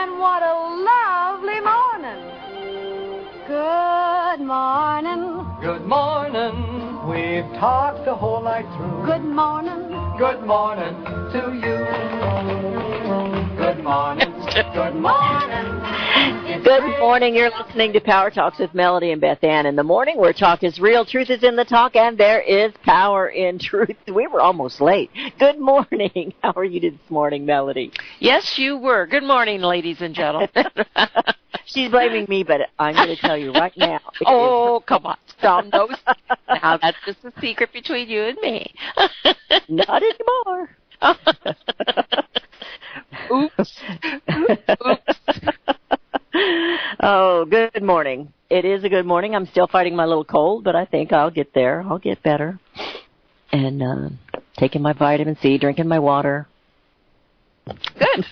And what a lovely morning. Good morning. Good morning. We've talked the whole night through. Good morning. Good morning to you. Good morning. Good morning. Good morning. You're listening to Power Talks with Melody and Beth Ann in the morning, where talk is real, truth is in the talk, and there is power in truth. We were almost late. Good morning. How are you this morning, Melody? Yes, you were. Good morning, ladies and gentlemen. She's blaming me, but I'm going to tell you right now. Oh, come on. Stop. No. Now, that's just a secret between you and me. Not anymore. Oops. Oops. Oh, good morning. It is a good morning. I'm still fighting my little cold, but I think I'll get there. I'll get better. And taking my vitamin C, drinking my water. Good.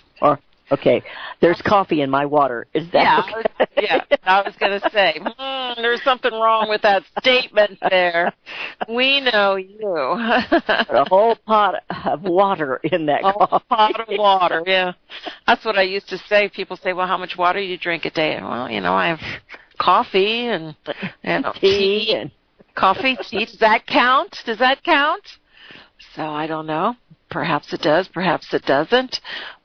Okay, there's coffee in my water. Is that okay? Yeah, I was going to say, there's something wrong with that statement there. We know you. A whole pot of water in that coffee. A pot of water, yeah. That's what I used to say. People say, well, how much water do you drink a day? Well, I have coffee and tea. And coffee, tea. Does that count? So I don't know. Perhaps it does, perhaps it doesn't.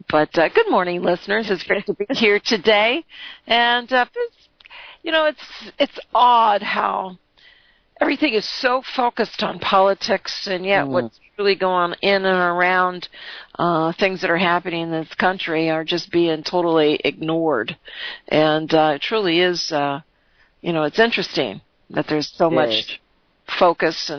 But good morning, listeners. It's great to be here today. And, it's odd how everything is so focused on politics, and yet what's really going on in and around things that are happening in this country are just being totally ignored. And it truly is, it's interesting that there's so much focus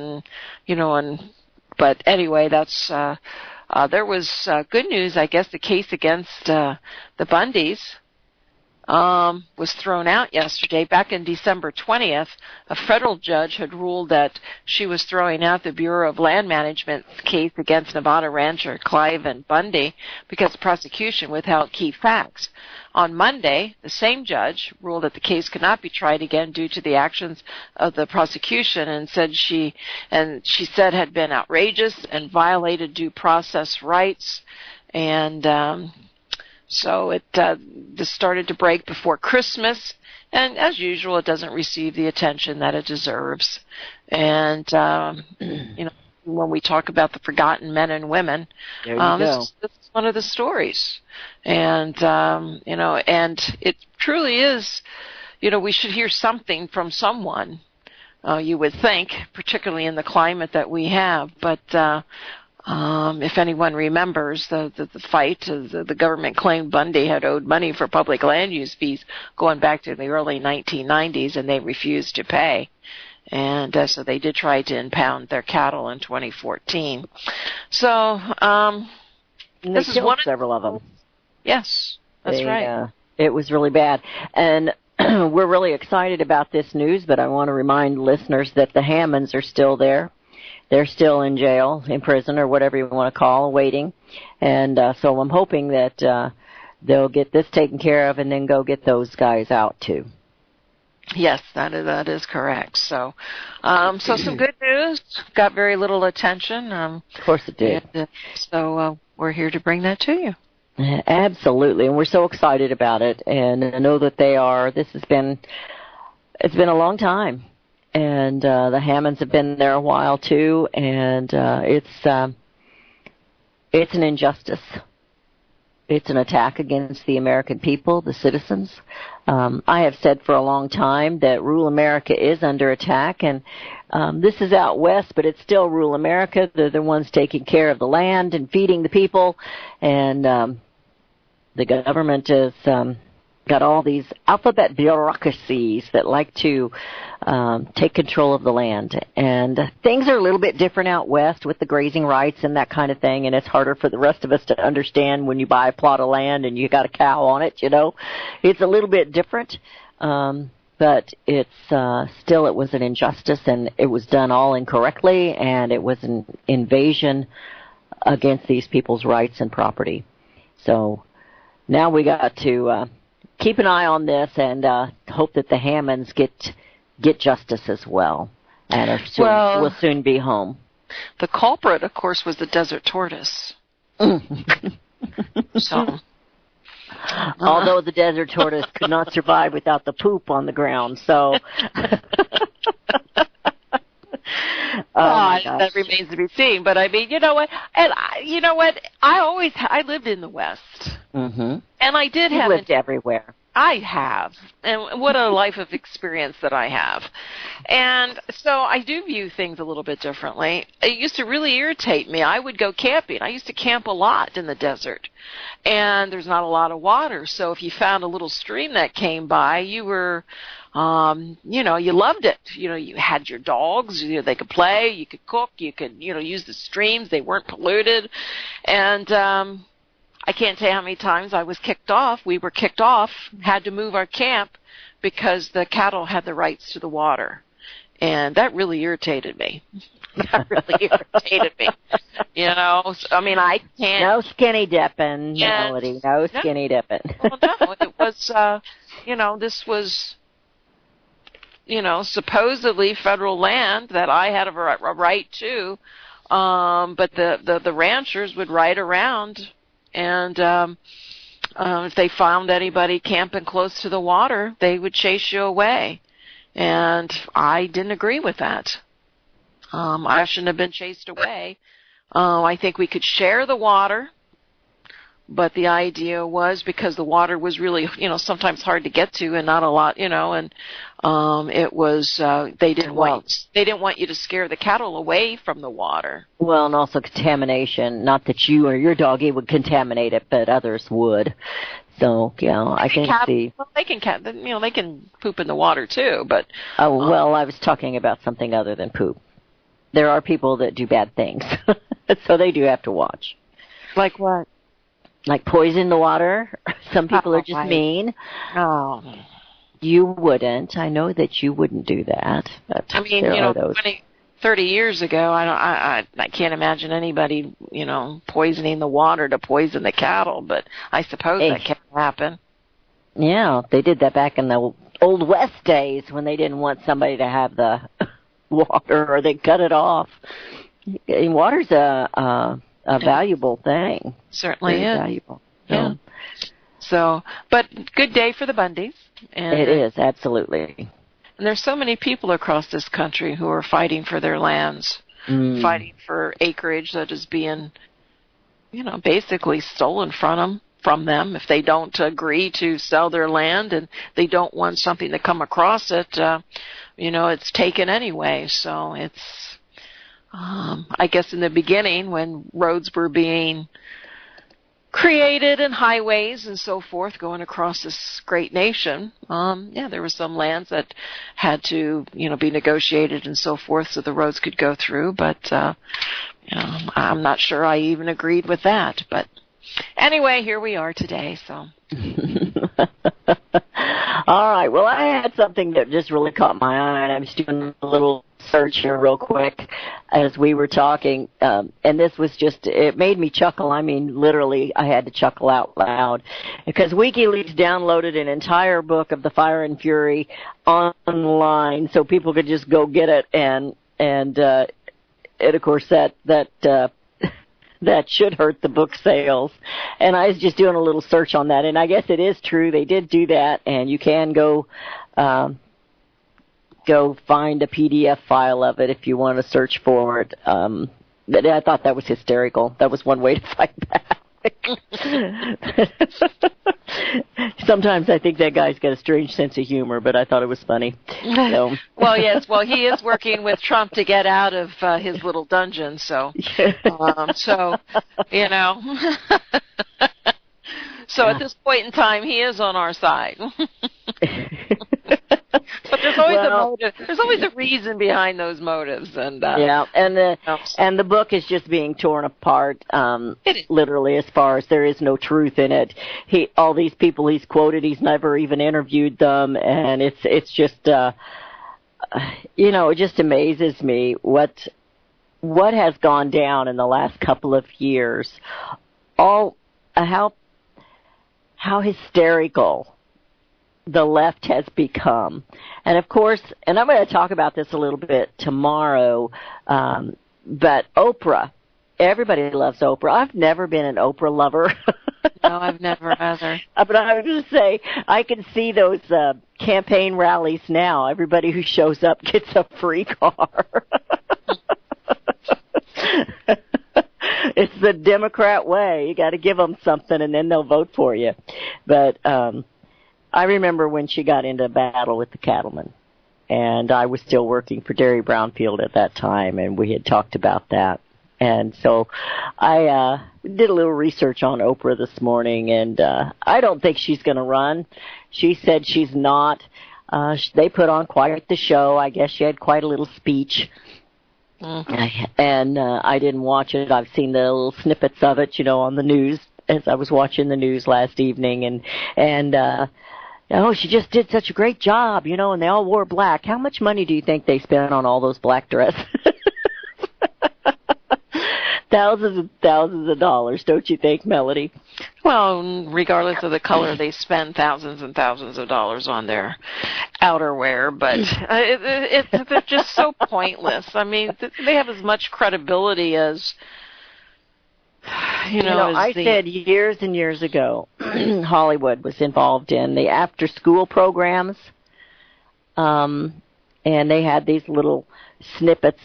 but anyway, that's there was good news. I guess the case against the Bundys was thrown out yesterday. Back in December 20th, a federal judge had ruled that she was throwing out the Bureau of Land Management's case against Nevada rancher Clive and Bundy because the prosecution withheld key facts. On Monday, the same judge ruled that the case could not be tried again due to the actions of the prosecution, and she said had been outrageous and violated due process rights. And so it just started to break before Christmas, and as usual, it doesn't receive the attention that it deserves. And when we talk about the forgotten men and women, this is one of the stories. And and it truly is. We should hear something from someone. You would think, particularly in the climate that we have, but. If anyone remembers the fight, the government claimed Bundy had owed money for public land use fees going back to the early 1990s, and they refused to pay. And so they did try to impound their cattle in 2014. So this is one of several of them. Yes, that's right. It was really bad. And we're really excited about this news, but I want to remind listeners that the Hammonds are still there. They're still in jail, in prison, or whatever you want to call, waiting. And so I'm hoping that they'll get this taken care of and then go get those guys out, too. Yes, that is correct. So so some good news. Got very little attention. Of course it did. And, so we're here to bring that to you. Absolutely, and we're so excited about it. And I know that it's been a long time. And the Hammonds have been there a while too, and it's an injustice. It's an attack against the American people, the citizens. I have said for a long time that rural America is under attack, and this is out west, but it's still rural America. They're the ones taking care of the land and feeding the people, and the government has got all these alphabet bureaucracies that like to take control of the land. And things are a little bit different out west with the grazing rights and that kind of thing, and it's harder for the rest of us to understand when you buy a plot of land and you got a cow on it, It's a little bit different, but it's still, it was an injustice, and it was done all incorrectly, and it was an invasion against these people's rights and property. So now we got to keep an eye on this and hope that the Hammonds get justice as well, and will soon be home. The culprit, of course, was the desert tortoise. So, Although the desert tortoise could not survive without the poop on the ground, so. That remains to be seen. But I mean, you know what? And I lived in the West, and I did have lived everywhere. I have, and what a life of experience that I have. And so I do view things a little bit differently. It used to really irritate me. I would go camping. I used to camp a lot in the desert, and there's not a lot of water. So if you found a little stream that came by, you were, you loved it. You had your dogs. They could play. You could cook. You could, use the streams. They weren't polluted, and I can't tell you how many times I was kicked off. We were kicked off, had to move our camp because the cattle had the rights to the water. And that really irritated me. I mean, I can't. No skinny dipping, Melody. No skinny dipping. Well, no, it was, this was, supposedly federal land that I had a right to. But the ranchers would ride around. And if they found anybody camping close to the water, they would chase you away. And I didn't agree with that. I shouldn't have been chased away. I think we could share the water, but the idea was because the water was really, sometimes hard to get to and not a lot, and it was they didn't want you to scare the cattle away from the water. Well, and also contamination. Not that you or your doggy would contaminate it, but others would. So, I can see. Well, they can poop in the water too, but. Oh well, I was talking about something other than poop. There are people that do bad things, so they do have to watch. Like what? Like poison the water. Some people are just mean. Oh. You wouldn't. I know that you wouldn't do that. But I mean, 30 years ago, I can't imagine anybody, poisoning the water to poison the cattle, but I suppose that can happen. Yeah, they did that back in the Old West days when they didn't want somebody to have the water or they cut it off. Water's a valuable thing. Certainly Very is. Valuable. Yeah. So, but good day for the Bundys. And it is, absolutely. And there's so many people across this country who are fighting for their lands, fighting for acreage that is being, basically stolen from them if they don't agree to sell their land and they don't want something to come across it, it's taken anyway. So it's, I guess in the beginning when roads were being created and highways and so forth going across this great nation, there were some lands that had to, be negotiated and so forth so the roads could go through, but, I'm not sure I even agreed with that, but anyway, here we are today, so. All right, well, I had something that just really caught my eye, and I was doing a little search here real quick as we were talking, and this was it made me chuckle. I mean, literally, I had to chuckle out loud because WikiLeaks downloaded an entire book of the Fire and Fury online so people could just go get it, and of course, that should hurt the book sales. And I was just doing a little search on that, and I guess it is true. They did do that, and you can go find a PDF file of it if you want to search for it. But I thought that was hysterical. That was one way to fight back. Sometimes I think that guy's got a strange sense of humor, but I thought it was funny. So. Well, yes. Well, he is working with Trump to get out of his little dungeon. So, So at this point in time, he is on our side. But there's always a motive. There's always a reason behind those motives, and the book is just being torn apart, literally, as far as there is no truth in it. All these people he's quoted, he's never even interviewed them, and it's just, it just amazes me what has gone down in the last couple of years. How hysterical the left has become. And of course, and I'm going to talk about this a little bit tomorrow, but Oprah, everybody loves Oprah. I've never been an Oprah lover. No, I've never either. But I was going to say, I can see those campaign rallies now. Everybody who shows up gets a free car. It's the Democrat way. You got to give them something, and then they'll vote for you. But I remember when she got into a battle with the cattlemen, and I was still working for Derry Brownfield at that time, and we had talked about that. And so I did a little research on Oprah this morning, and I don't think she's going to run. She said she's not. They put on quite the show. I guess she had quite a little speech. Mm-hmm. And I didn't watch it. I've seen the little snippets of it, on the news as I was watching the news last evening. And she just did such a great job, and they all wore black. How much money do you think they spent on all those black dresses? Thousands and thousands of dollars, don't you think, Melody? Well, regardless of the color, they spend thousands and thousands of dollars on their outerwear, but they're just so pointless. I mean, they have as much credibility as, I said years and years ago, Hollywood was involved in the after-school programs, and they had these little snippets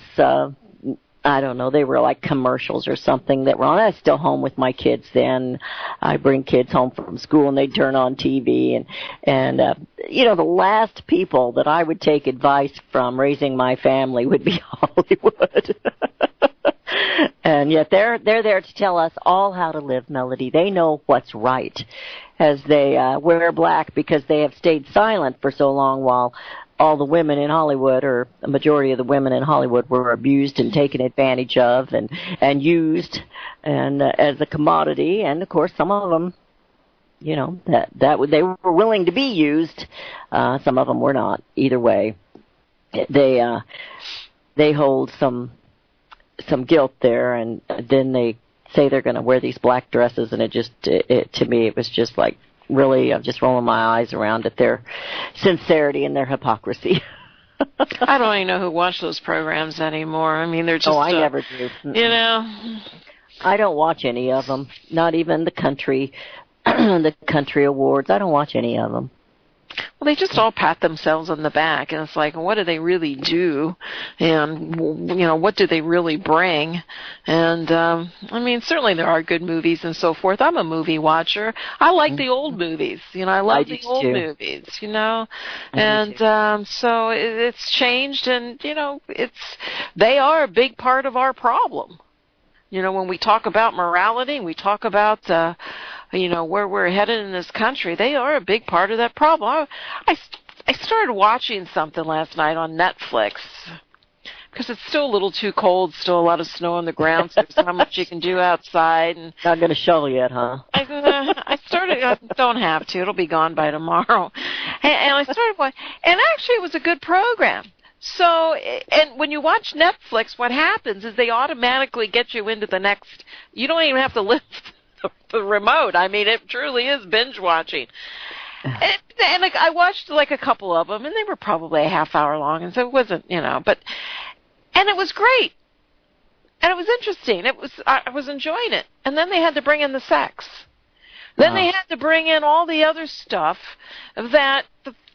I don't know, they were like commercials or something that were on. I was still home with my kids then. I bring kids home from school and they'd turn on TV and the last people that I would take advice from raising my family would be Hollywood. And yet they're there to tell us all how to live, Melody. They know what's right as they wear black because they have stayed silent for so long while all the women in Hollywood, or a majority of the women in Hollywood, were abused and taken advantage of and used and as a commodity. And of course, some of them, they were willing to be used. Some of them were not. Either way, they hold some guilt there, and then they say they're going to wear these black dresses, and to me, it was just like, really, I'm just rolling my eyes around at their sincerity and their hypocrisy. I don't even know who watch those programs anymore. I mean, they're just... Oh, I never do. I don't watch any of them. Not even the country awards. I don't watch any of them. Well, they just all pat themselves on the back, and it's like, what do they really do? And, what do they really bring? And, certainly there are good movies and so forth. I'm a movie watcher. I like the old movies. I love the old movies, And, so it's changed, and, they are a big part of our problem. When we talk about morality, we talk about, where we're headed in this country, they are a big part of that problem. I started watching something last night on Netflix because it's still a little too cold, still a lot of snow on the ground, so there's not much you can do outside. And not going to shovel yet, huh? I started, I don't have to, it'll be gone by tomorrow. And I started watching, and actually it was a good program. So, and when you watch Netflix, what happens is they automatically get you into the next, you don't even have to lift the remote. I mean, it truly is binge watching. And I watched like a couple of them, and they were probably a half hour long, and so it wasn't, and it was great. And it was interesting. I was enjoying it. And then they had to bring in the sex. Then they had to bring in all the other stuff that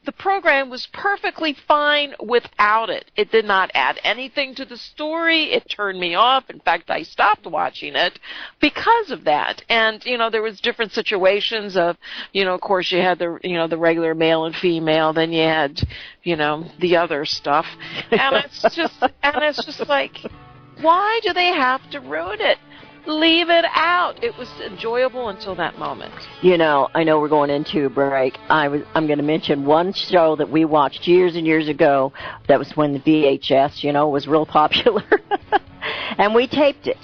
the program was perfectly fine without it. It did not add anything to the story. It turned me off. In fact, I stopped watching it because of that. And, there was different situations of, of course you had the regular male and female, then you had, the other stuff. And it's just like, why do they have to ruin it? Leave it out. It was enjoyable until that moment. I know we're going into a break. I'm going to mention one show that we watched years and years ago. That was when the VHS, was real popular. And we taped it.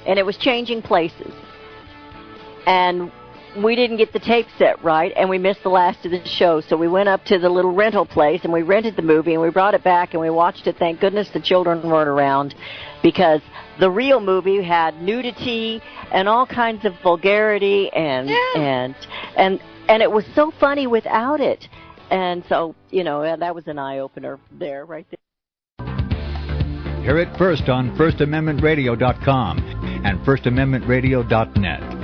And it was Changing Places. And we didn't get the tape set right, and we missed the last of the show. So we went up to the little rental place, and we rented the movie, and we brought it back, and we watched it. Thank goodness the children weren't around, because the real movie had nudity and all kinds of vulgarity, and it was so funny without it. And so, that was an eye-opener there, right there. Hear it first on FirstAmendmentRadio.com and FirstAmendmentRadio.net.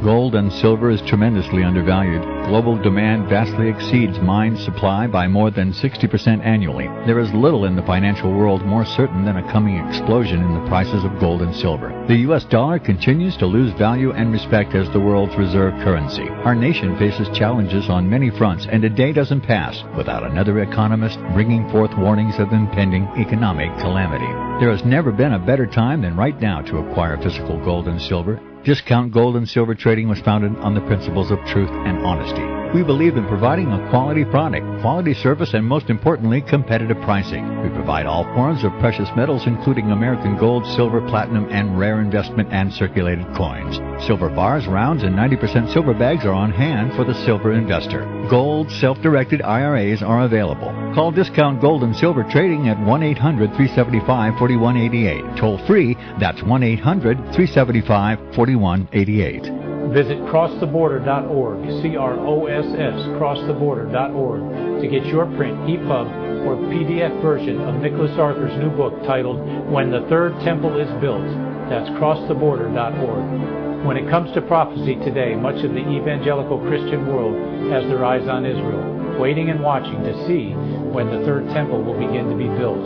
Gold and silver is tremendously undervalued. Global demand vastly exceeds mine supply by more than 60% annually. There is little in the financial world more certain than a coming explosion in the prices of gold and silver. The U.S. dollar continues to lose value and respect as the world's reserve currency. Our nation faces challenges on many fronts, and a day doesn't pass without another economist bringing forth warnings of impending economic calamity. There has never been a better time than right now to acquire physical gold and silver. Discount Gold and Silver Trading was founded on the principles of truth and honesty. We believe in providing a quality product, quality service, and most importantly, competitive pricing. We provide all forms of precious metals, including American gold, silver, platinum, and rare investment and circulated coins. Silver bars, rounds, and 90% silver bags are on hand for the silver investor. Gold self-directed IRAs are available. Call Discount Gold and Silver Trading at 1-800-375-4188. Toll free, that's 1-800-375-4188. Visit crosstheborder.org, C-R-O-S-S, crosstheborder.org, to get your print, EPUB, or PDF version of Nicholas Arthur's new book titled When the Third Temple is Built. That's crosstheborder.org. When it comes to prophecy today, much of the evangelical Christian world has their eyes on Israel, waiting and watching to see when the third temple will begin to be built.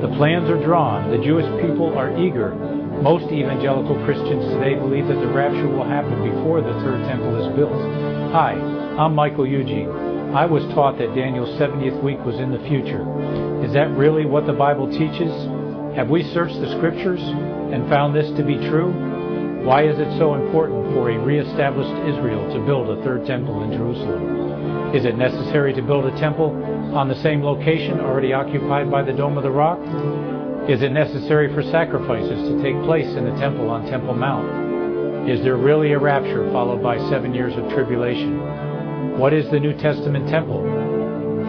The plans are drawn. The Jewish people are eager. Most evangelical Christians today believe that the rapture will happen before the third temple is built. Hi, I'm Michael Eugene. I was taught that Daniel's 70th week was in the future. Is that really what the Bible teaches? Have we searched the Scriptures and found this to be true? Why is it so important for a reestablished Israel to build a third temple in Jerusalem? Is it necessary to build a temple on the same location already occupied by the Dome of the Rock? Is it necessary for sacrifices to take place in the temple on Temple Mount? Is there really a rapture followed by 7 years of tribulation? What is the New Testament temple?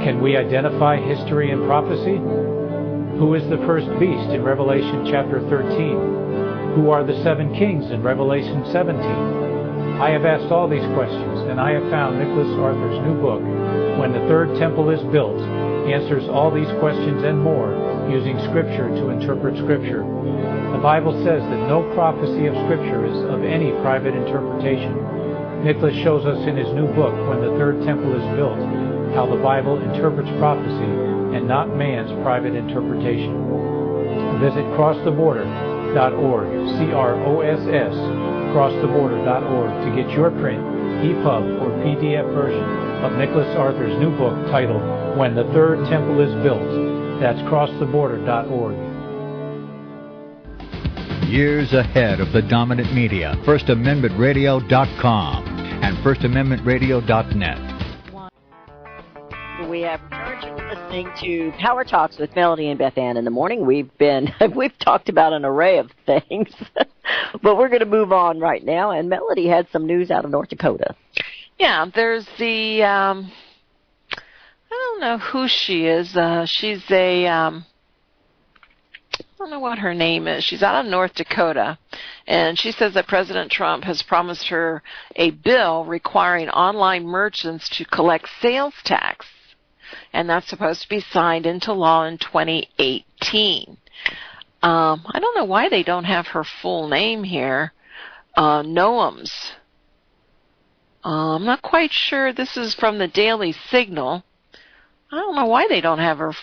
Can we identify history and prophecy? Who is the first beast in Revelation chapter 13? Who are the 7 kings in Revelation 17? I have asked all these questions, and I have found Nicholas Arthur's new book, When the Third Temple is Built, answers all these questions and more using Scripture to interpret Scripture. The Bible says that no prophecy of Scripture is of any private interpretation. Nicholas shows us in his new book, When the Third Temple is Built, how the Bible interprets prophecy and not man's private interpretation. Visit crosstheborder.org, C-R-O-S-S, crosstheborder.org, to get your print, EPUB, or PDF version of Nicholas Arthur's new book titled When the Third Temple is Built. That's crosstheborder.org. Years ahead of the dominant media, FirstAmendmentRadio.com and FirstAmendmentRadio.net. We have returned to listening to Power Talks with Melody and Beth Ann in the morning. We've talked about an array of things, but we're going to move on right now. And Melody had some news out of North Dakota. Yeah, there's the I don't know who she is. She's a I don't know what her name is. She's out of North Dakota, and she says that President Trump has promised her a bill requiring online merchants to collect sales tax, and that's supposed to be signed into law in 2018. I don't know why they don't have her full name here. Noams. I'm not quite sure. This is from the Daily Signal. I don't know why they don't have her.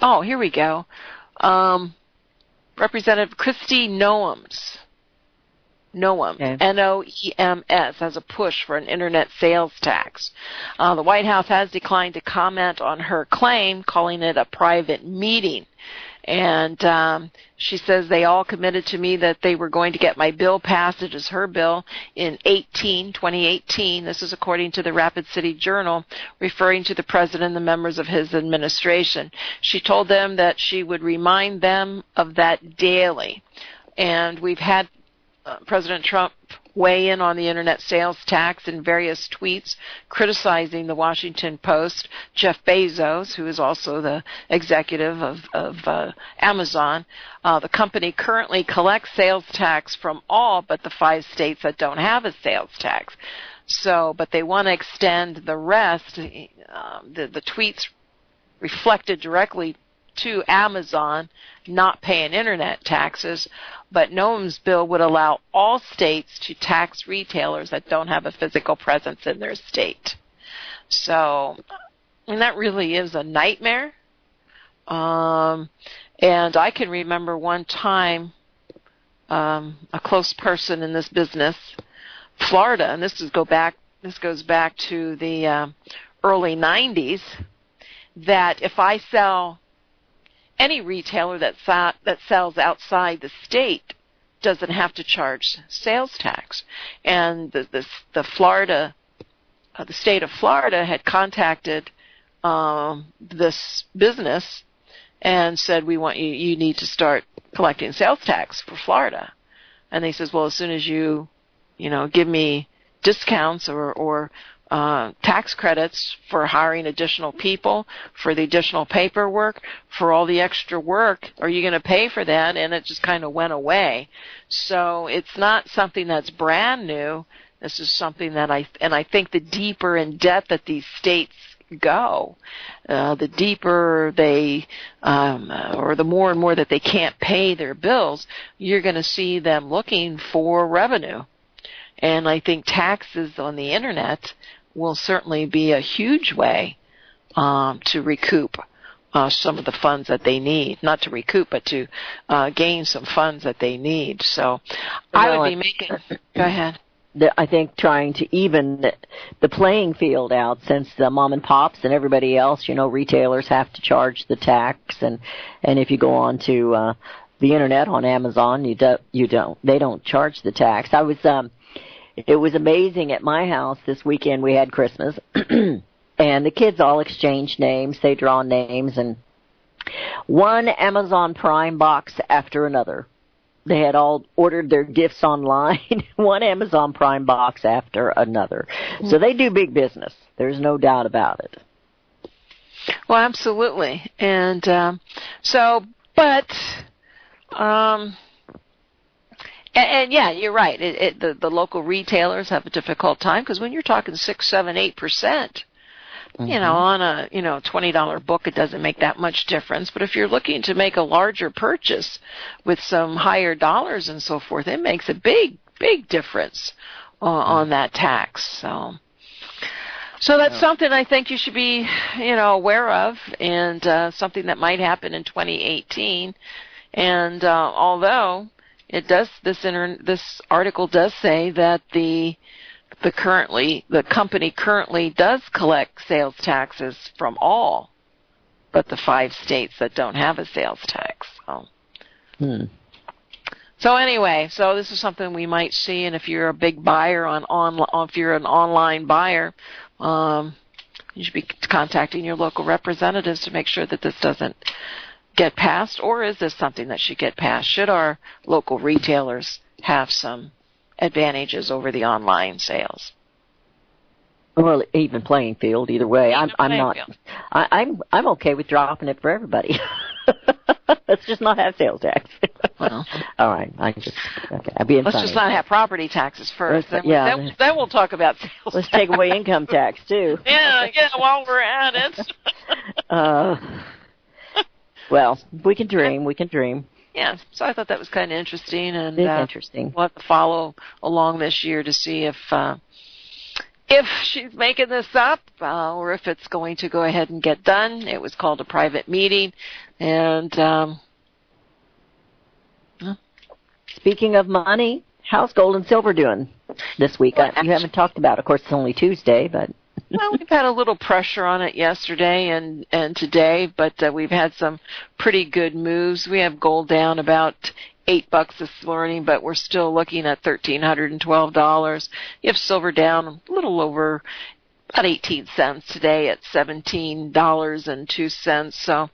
Oh, here we go. Representative Kristi Noems. Noem, okay. N-O-E-M-S, as a push for an internet sales tax. The White House has declined to comment on her claim, calling it a private meeting. And she says they all committed to me that they were going to get my bill passed. It is her bill in 2018. This is according to the Rapid City Journal, referring to the president and the members of his administration. She told them that she would remind them of that daily. And we've had President Trump weigh in on the internet sales tax in various tweets, criticizing the Washington Post, Jeff Bezos, who is also the executive of Amazon. The company currently collects sales tax from all but the 5 states that don't have a sales tax. So, but they want to extend the rest. The tweets reflected directly to Amazon not paying internet taxes, but Noam's bill would allow all states to tax retailers that don't have a physical presence in their state. So, and that really is a nightmare. And I can remember one time a close person in this business, Florida, and this goes back to the early 90s, that if I sell any retailer that sells outside the state doesn't have to charge sales tax. And the state of Florida had contacted this business and said, we want you need to start collecting sales tax for Florida. And they says, well, as soon as you give me discounts or tax credits for hiring additional people, for the additional paperwork, for all the extra work, are you going to pay for that? And it just kind of went away. So it's not something that's brand new. This is something that I think the deeper in debt that these states go, the deeper they, or the more and more that they can't pay their bills, you're going to see them looking for revenue. And I think taxes on the internet will certainly be a huge way to recoup some of the funds that they need. Not to recoup, but to gain some funds that they need. So I would be making... Go ahead. I think trying to even the playing field out, since the mom and pops and everybody else, retailers have to charge the tax, and if you go on to the internet on Amazon, they don't charge the tax. It was amazing at my house this weekend. We had Christmas, and the kids all exchanged names. They draw names, and one Amazon Prime box after another. They had all ordered their gifts online, one Amazon Prime box after another. So they do big business. There's no doubt about it. Well, absolutely. And and yeah, you're right. The local retailers have a difficult time, because when you're talking 6, 7, 8%, on a $20 book, it doesn't make that much difference. But if you're looking to make a larger purchase with some higher dollars and so forth, it makes a big difference on that tax. So that's something I think you should be aware of, and something that might happen in 2018. And although it does, this article does say that the company currently does collect sales taxes from all but the 5 states that don't have a sales tax. So anyway, this is something we might see, and if you're a big buyer if you're an online buyer, you should be contacting your local representatives to make sure that this doesn't get passed. Or is this something that should get passed? Should our local retailers have some advantages over the online sales? Well, even playing field, either way. I'm okay with dropping it for everybody. Let's just not have sales tax. Well, all right. Let's just not have property taxes first. Then we'll talk about sales Let's tax. take away income tax too. Yeah, while we're at it. Well, we can dream. Yeah, so I thought that was kind of interesting, and it's interesting. We'll have to follow along this year to see if she's making this up or if it's going to go ahead and get done. It was called a private meeting, and speaking of money, how's gold and silver doing this week? You haven't talked about it. Of course, it's only Tuesday, but... Well, we've had a little pressure on it yesterday and today, but we've had some pretty good moves. We have gold down about $8 this morning, but we're still looking at $1,312. You have silver down a little over about 18 cents today at $17.02. So,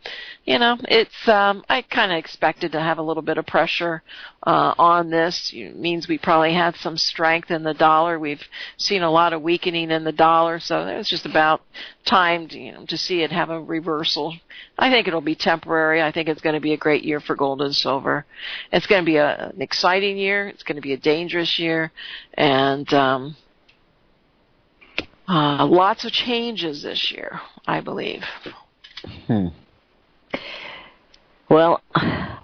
it's I kind of expected to have a little bit of pressure on this. It means we probably had some strength in the dollar. We've seen a lot of weakening in the dollar, so it's just about time to see it have a reversal. I think it'll be temporary. I think it's going to be a great year for gold and silver. It's going to be an exciting year. It's going to be a dangerous year, and lots of changes this year, I believe. Well,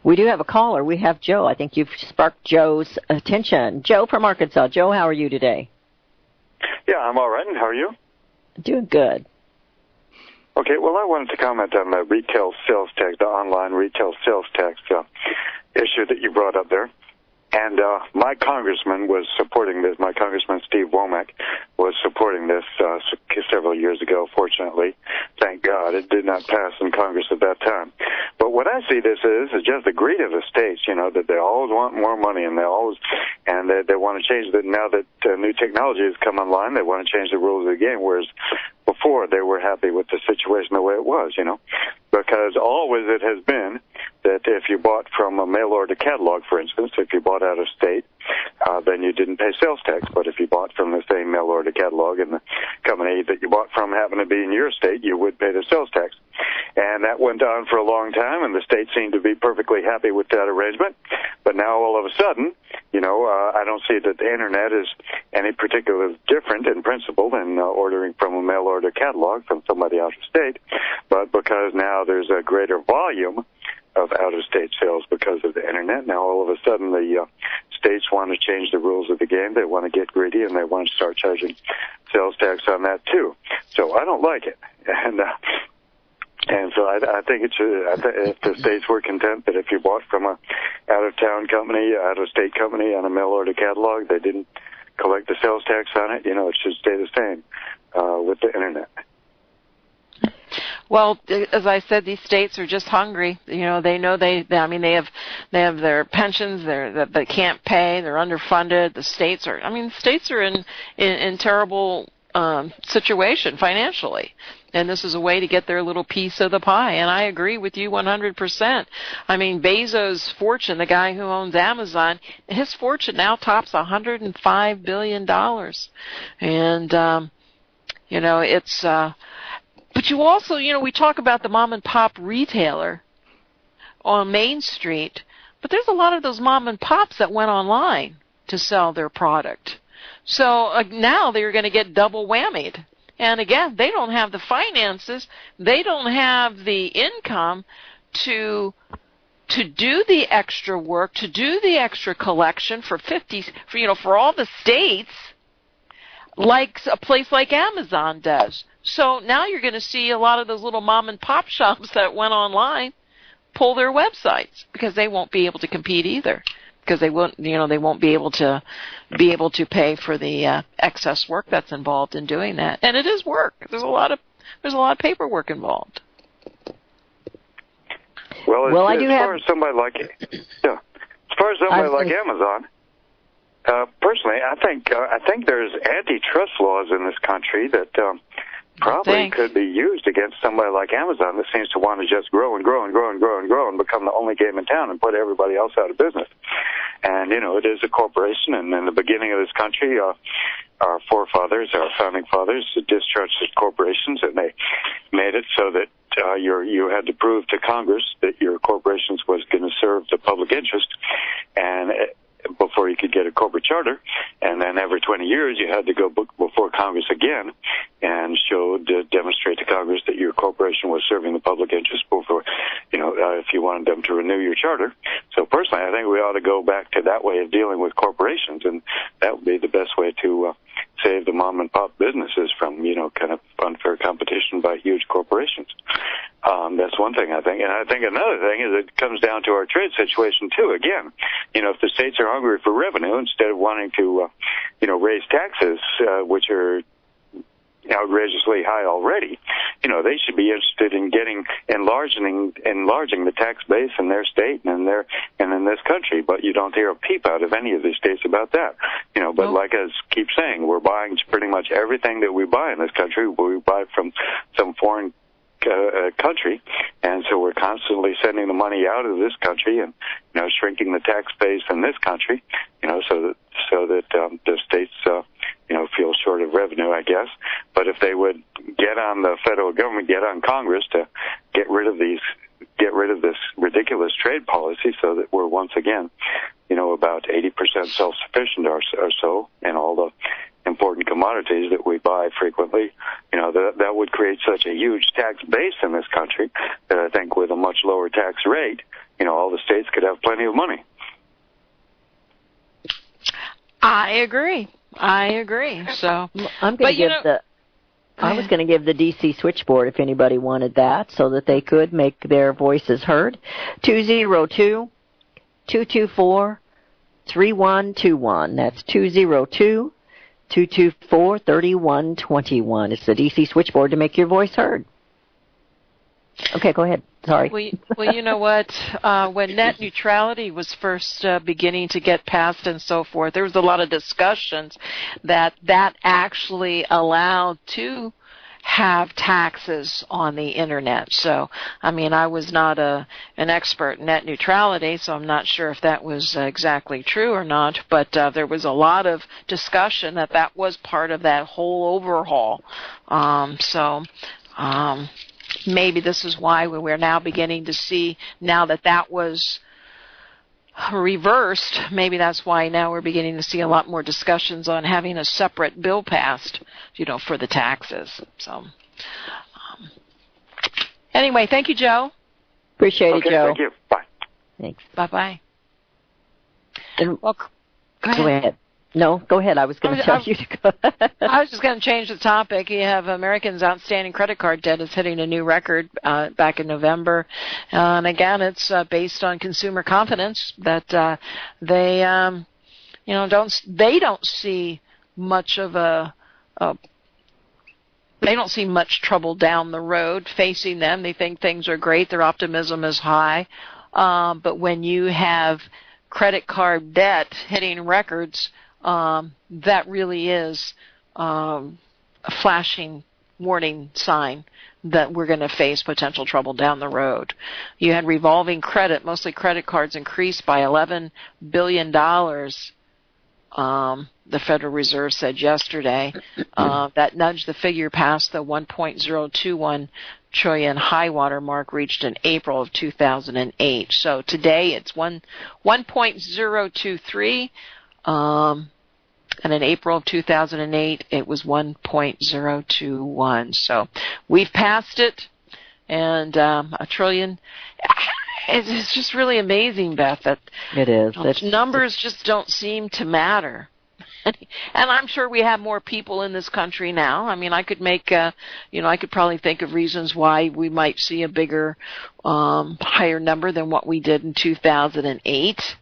we do have a caller. We have Joe. I think you've sparked Joe's attention. Joe from Arkansas. Joe, how are you today? Yeah, I'm all right. And how are you? Doing good. Okay, well, I wanted to comment on the retail sales tax, the online retail sales tax issue that you brought up there. And my congressman was supporting this. My congressman, Steve Womack, was supporting this several years ago, fortunately. Thank God it did not pass in Congress at that time. But what I see this is just the greed of the states, that they always want more money, and they want to change that. Now that new technology has come online, they want to change the rules of the game, whereas before they were happy with the situation the way it was, because always it has been that if you bought from a mail order catalog, for instance, if you bought out of state, then you didn't pay sales tax. But if you bought from the same mail order catalog and the company that you bought from happened to be in your state, you would pay the sales tax. And that went on for a long time, and the state seemed to be perfectly happy with that arrangement. But now all of a sudden, I don't see that the Internet is any particularly different in principle than ordering from a mail order catalog from somebody out of state. But because now there's a greater volume of out-of-state sales because of the Internet, now all of a sudden the states want to change the rules of the game. They want to get greedy, and they want to start charging sales tax on that too. So I don't like it. And so I think if the states were content that if you bought from a out-of-town company, out-of-state company on a mail-order catalog, they didn't collect the sales tax on it, it should stay the same with the Internet. Well, as I said, these states are just hungry. They know they have their pensions that they can't pay. They're underfunded. The states are in terrible situation financially. And this is a way to get their little piece of the pie. And I agree with you 100%. Bezos' fortune, the guy who owns Amazon, his fortune now tops $105 billion. And, it's, but you also, we talk about the mom and pop retailer on Main Street, but there's a lot of those mom and pops that went online to sell their product. So now they're going to get double whammied. And again, they don't have the finances, they don't have the income to do the extra work, to do the extra collection for all the states, like a place like Amazon does. So now you're going to see a lot of those little mom and pop shops that went online pull their websites because they won't be able to compete either. Because they won't be able to pay for the excess work that's involved in doing that, and it is work. There's a lot of paperwork involved. Well, as far as somebody like Amazon, personally, I think there's antitrust laws in this country that probably could be used against somebody like Amazon that seems to want to just grow and grow and grow and grow and grow and become the only game in town and put everybody else out of business. And, it is a corporation, and in the beginning of this country, our forefathers, our founding fathers, discharged corporations, and they made it so that you had to prove to Congress that your corporations was going to serve the public interest, and before you could get a corporate charter, and then every 20 years you had to go before Congress again and demonstrate to Congress that your corporation was serving the public interest before, if you wanted them to renew your charter. So personally, I think we ought to go back to that way of dealing with corporations, and that would be the best way to save the mom and pop businesses from, kind of unfair competition by huge corporations. That's one thing I think. And I think another thing is it comes down to our trade situation too. Again, if the states are hungry for revenue, instead of wanting to, raise taxes, which are outrageously high already, they should be interested in enlarging the tax base in their state and in this country. But you don't hear a peep out of any of these states about that. But like I keep saying, we're buying pretty much everything that we buy in this country. We buy from some foreign country, and so we're constantly sending the money out of this country and shrinking the tax base in this country, so that the states feel short of revenue, I guess. But if they would get on the federal government, get on Congress to get rid of this ridiculous trade policy, so that we're once again about 80% self-sufficient or so in all the important commodities that we buy frequently, that would create such a huge tax base in this country that I think with a much lower tax rate, all the states could have plenty of money. I agree. So I'm going to give I was going to give the D.C. switchboard if anybody wanted that, so that they could make their voices heard. 202-224-3121. That's 202-224-3121. It's the D.C. switchboard to make your voice heard. Okay, go ahead. Sorry. Well, you know what? When net neutrality was first beginning to get passed and so forth, there was a lot of discussions that actually allowed to have taxes on the Internet. So, I was not an expert in net neutrality, so I'm not sure if that was exactly true or not, but there was a lot of discussion that was part of that whole overhaul. Maybe this is why we're now beginning to see, now that was reversed, maybe that's why now we're beginning to see a lot more discussions on having a separate bill passed, for the taxes. So, anyway, thank you, Joe. Appreciate it, Joe. Thank you. Bye. Thanks. Bye-bye. Well, go ahead. No, go ahead. I was going to tell you to go. I was just going to change the topic. You have Americans' outstanding credit card debt is hitting a new record back in November. And again, it's based on consumer confidence that they don't see much of they don't see much trouble down the road facing them. They think things are great. Their optimism is high. But when you have credit card debt hitting records, that really is a flashing warning sign that we're going to face potential trouble down the road. You had revolving credit, mostly credit cards, increased by $11 billion, the Federal Reserve said yesterday. That nudged the figure past the 1.021 trillion high water mark reached in April of 2008. So today it's 1.023. And in April of 2008, it was 1.021. So we've passed it, and $1 trillion. It's just really amazing, Beth, that it is. Numbers just don't seem to matter. And I'm sure we have more people in this country now. I could make, I could probably think of reasons why we might see a bigger, higher number than what we did in 2008.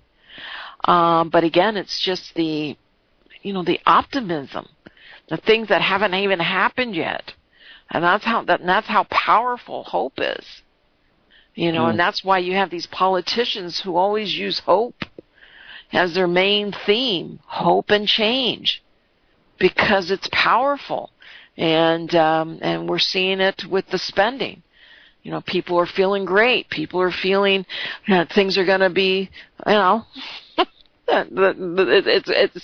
But again, it's just the optimism, the things that haven't even happened yet, and that's how powerful hope is, and that's why you have these politicians who always use hope as their main theme, hope and change, because it's powerful, and we're seeing it with the spending. People are feeling great. People are feeling things are going to be,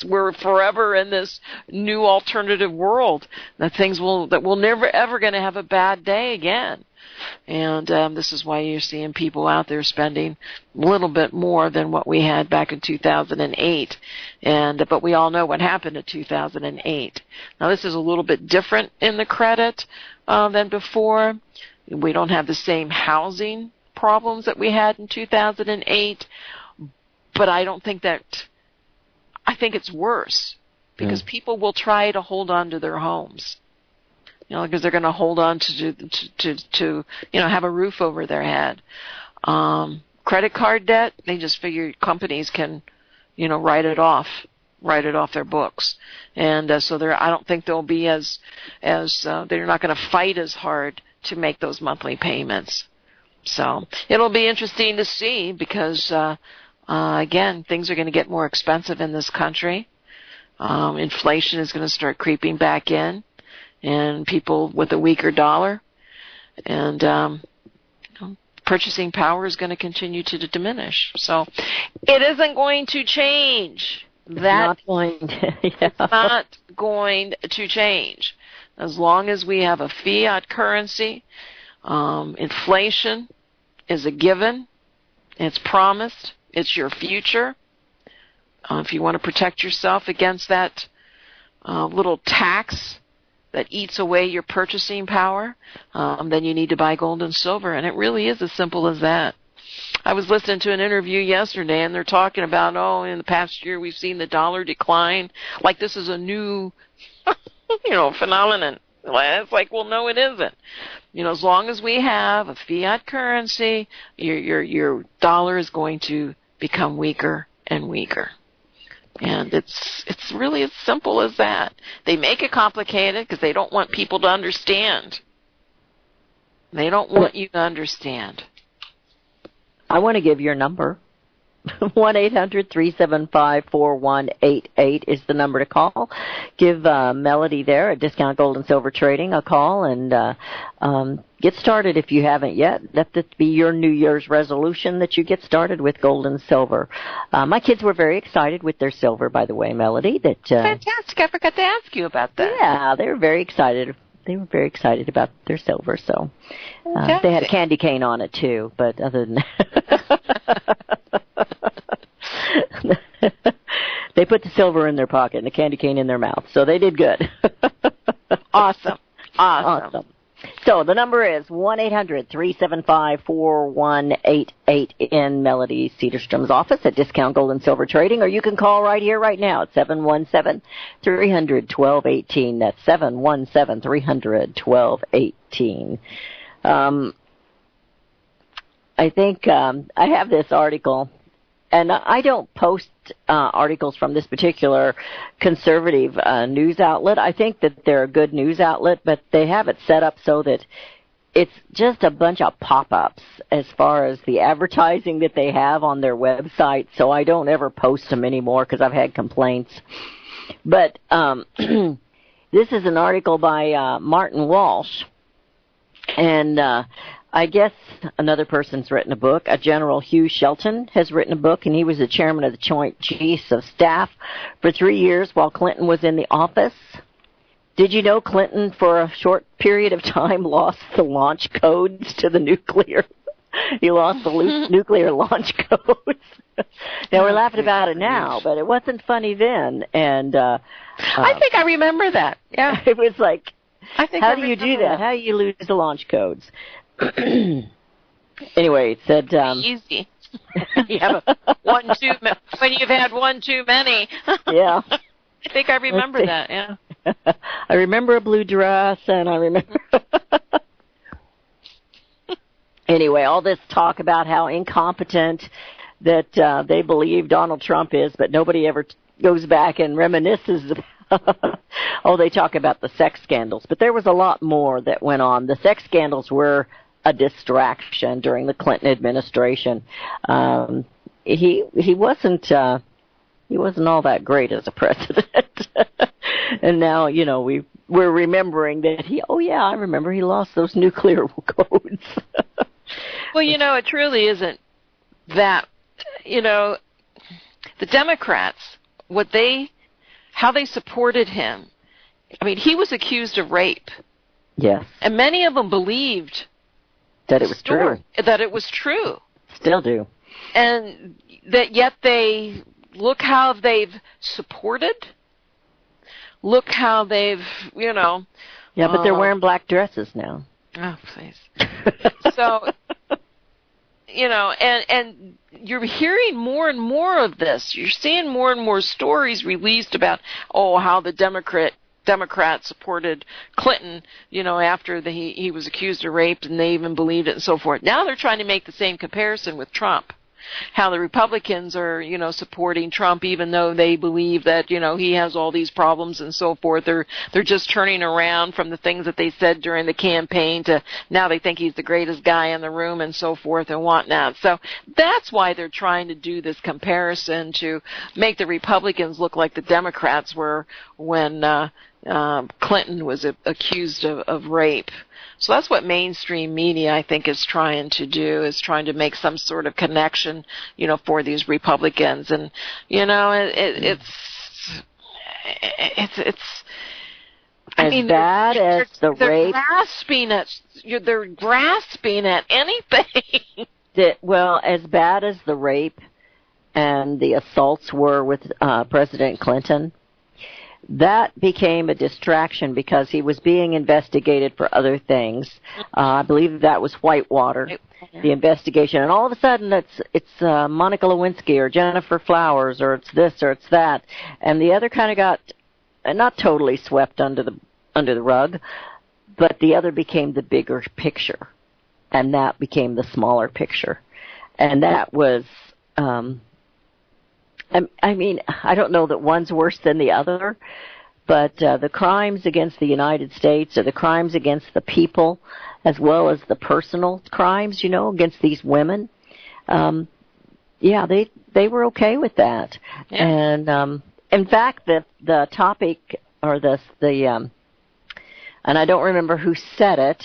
we're forever in this new alternative world. That we're never ever going to have a bad day again. And this is why you're seeing people out there spending a little bit more than what we had back in 2008. But we all know what happened in 2008. Now this is a little bit different in the credit than before. We don't have the same housing problems that we had in 2008. But I think it's worse because people will try to hold on to their homes, because they're going to hold on to have a roof over their head. Credit card debt, they just figure companies can, write it off their books, and so I don't think they'll be as they're not going to fight as hard to make those monthly payments. So it'll be interesting to see because. Again, things are going to get more expensive in this country. Inflation is going to start creeping back in, and people with a weaker dollar, and purchasing power is going to continue to diminish. So it isn't going to change. It's not going to change. As long as we have a fiat currency, inflation is a given. It's promised. It's your future. If you want to protect yourself against that little tax that eats away your purchasing power, then you need to buy gold and silver. And it really is as simple as that. I was listening to an interview yesterday, and they're talking about, in the past year we've seen the dollar decline. Like this is a new, phenomenon. It's like, well, no, it isn't. As long as we have a fiat currency, your dollar is going to become weaker and weaker. And it's really as simple as that. They make it complicated because they don't want people to understand. They don't want you to understand. I want to give your number. 1-800-375-4188 is the number to call. Give Melody there at Discount Gold and Silver Trading a call and get started if you haven't yet. Let this be your New Year's resolution that you get started with gold and silver. My kids were very excited with their silver, by the way, Melody. Fantastic. I forgot to ask you about that. Yeah, they were very excited. They were very excited about their silver, so they had a candy cane on it too, but other than they put the silver in their pocket and the candy cane in their mouth, so they did good. Awesome. So the number is 1-800-375-4188 in Melody Cedarstrom's office at Discount Gold and Silver Trading, or you can call right here, right now at 717-300-1218. That's 717-300-1218. I think I have this article, and I don't post articles from this particular conservative news outlet. I think that they're a good news outlet, but they have it set up so that it's just a bunch of pop-ups as far as the advertising that they have on their website, so I don't ever post them anymore because I've had complaints. But this is an article by Martin Walsh, and I guess another person's written a book. General Hugh Shelton has written a book, and he was the chairman of the Joint Chiefs of Staff for 3 years while Clinton was in the office. Did you know Clinton, for a short period of time, lost the launch codes to the nuclear? He lost the nuclear launch codes. Now, we're laughing about it now, but it wasn't funny then. And I think I remember that. Yeah. It was like, how do you do that? How do you lose the launch codes? Anyway, it said easy. You have when you've had one too many. Yeah. I think I remember that. Yeah. I remember a blue dress, and I remember. Anyway, all this talk about how incompetent that they believe Donald Trump is, but nobody ever goes back and reminisces. They talk about the sex scandals, but there was a lot more that went on. The sex scandals were a distraction during the Clinton administration. He wasn't all that great as a president. And now, we're remembering that I remember he lost those nuclear codes. Well, it truly isn't that, the Democrats, how they supported him. I mean, he was accused of rape. Yes. And many of them believed that it was true. That it was true. Still do. And that yet they look how they've supported. Look how they've, Yeah, but they're wearing black dresses now. Oh, please. So, and you're hearing more and more of this. You're seeing more and more stories released about, how the Democrats supported Clinton, after he was accused of rape, and they even believed it and so forth. Now they're trying to make the same comparison with Trump. How the Republicans are, supporting Trump even though they believe that, he has all these problems and so forth. They're just turning around from the things that they said during the campaign to now they think he's the greatest guy in the room and so forth and whatnot. So that's why they're trying to do this comparison to make the Republicans look like the Democrats were when Clinton was accused of rape. So that's what mainstream media, I think, is trying to do, is trying to make some sort of connection, for these Republicans. And, it's bad as the rape. They're grasping at anything. As bad as the rape and the assaults were with President Clinton, that became a distraction because he was being investigated for other things. I believe that was Whitewater, the investigation. And all of a sudden it's Monica Lewinsky or Jennifer Flowers, or it's this or it's that. And the other kind of got not totally swept under the rug, but the other became the bigger picture. And that became the smaller picture. And that was, I mean, I don't know that one's worse than the other, but the crimes against the United States or the crimes against the people, as well as the personal crimes, against these women, they were okay with that. Yeah. And in fact, the topic or the and I don't remember who said it,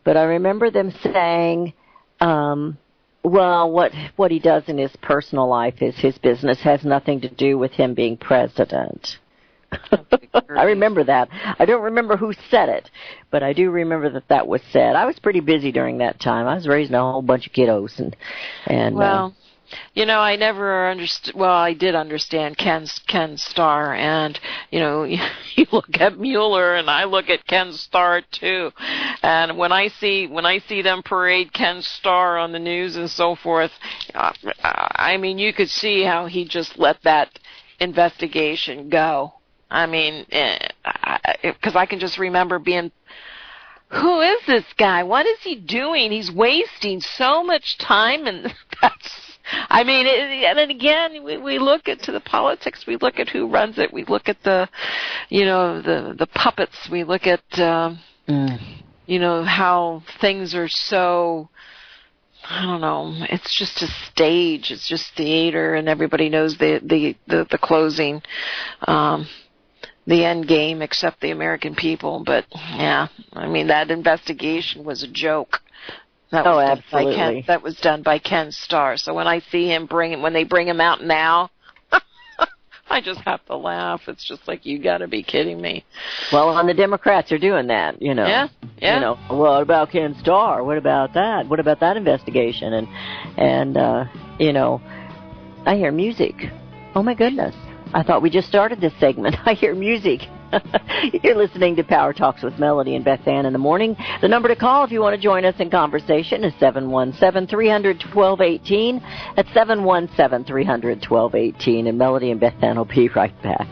but I remember them saying, well, what he does in his personal life is his business, has nothing to do with him being president. I remember that. I don't remember who said it, but I do remember that was said. I was pretty busy during that time. I was raising a whole bunch of kiddos, and well, I never understood. Well, I did understand Ken Starr, and you look at Mueller, and I look at Ken Starr too. And when I see them parade Ken Starr on the news and so forth, I mean, you could see how he just let that investigation go. I mean, because I can just remember being, who is this guy? What is he doing? He's wasting so much time, and that's, I mean, and then again, we look into the politics, we look at who runs it, we look at the puppets, we look at, how things are so, I don't know, it's just a stage, it's just theater, and everybody knows the closing, the end game, except the American people. But yeah, I mean, that investigation was a joke. Absolutely. That was done by Ken Starr. So when I see him when they bring him out now, I just have to laugh. It's just like, you got to be kidding me. Well, and the Democrats are doing that, Yeah. What about Ken Starr? What about that? What about that investigation? And I hear music. Oh my goodness. I thought we just started this segment. I hear music. You're listening to Power Talks with Melody and Beth Ann in the morning. The number to call if you want to join us in conversation is 717-300-1218. That's 717-300-1218. And Melody and Beth Ann will be right back.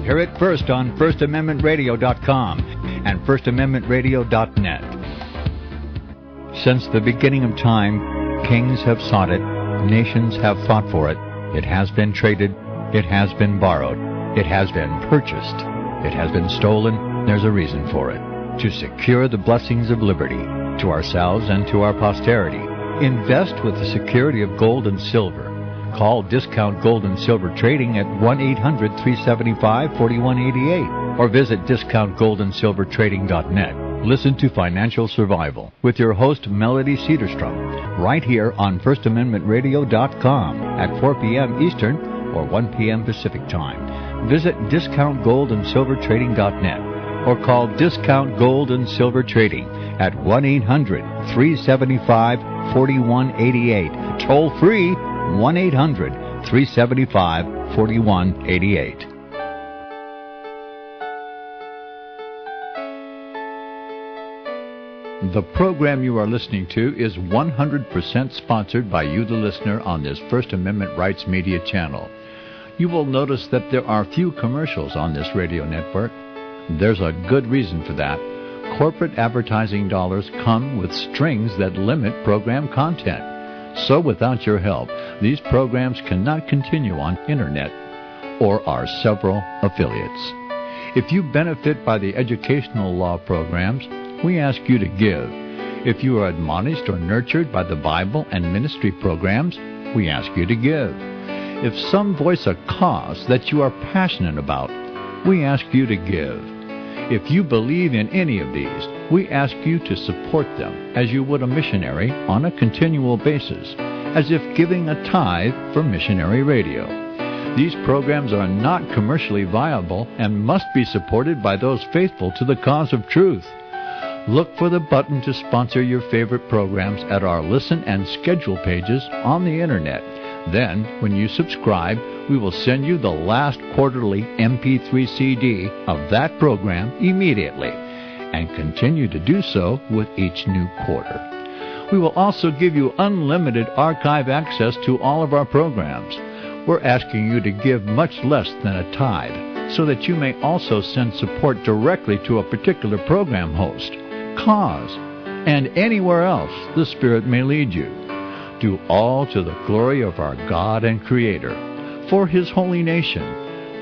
Hear it first on FirstAmendmentRadio.com and FirstAmendmentRadio.net. Since the beginning of time, kings have sought it, nations have fought for it. It has been traded, it has been borrowed, it has been purchased, it has been stolen. There's a reason for it. To secure the blessings of liberty to ourselves and to our posterity. Invest with the security of gold and silver. Call Discount Gold and Silver Trading at 1-800-375-4188 or visit discountgoldandsilvertrading.net. Listen to Financial Survival with your host, Melody Cedarstrom, right here on FirstAmendmentRadio.com at 4 p.m. Eastern or 1 p.m. Pacific Time. Visit DiscountGoldandSilverTrading.net or call Discount Gold and Silver Trading at 1-800-375-4188. Toll free, 1-800-375-4188. The program you are listening to is 100% sponsored by you, the listener, on this First Amendment Rights Media channel. You will notice that there are few commercials on this radio network. There's a good reason for that. Corporate advertising dollars come with strings that limit program content. So without your help, these programs cannot continue on internet or our several affiliates. If you benefit by the educational law programs, we ask you to give. If you are admonished or nurtured by the Bible and ministry programs, we ask you to give. If some voice a cause that you are passionate about, we ask you to give. If you believe in any of these, we ask you to support them as you would a missionary on a continual basis, as if giving a tithe for missionary radio. These programs are not commercially viable and must be supported by those faithful to the cause of truth. Look for the button to sponsor your favorite programs at our listen and schedule pages on the internet. Then, when you subscribe, we will send you the last quarterly MP3 CD of that program immediately, and continue to do so with each new quarter. We will also give you unlimited archive access to all of our programs. We're asking you to give much less than a tithe, so that you may also send support directly to a particular program host, cause, and anywhere else the Spirit may lead you. Do all to the glory of our God and Creator, for His holy nation,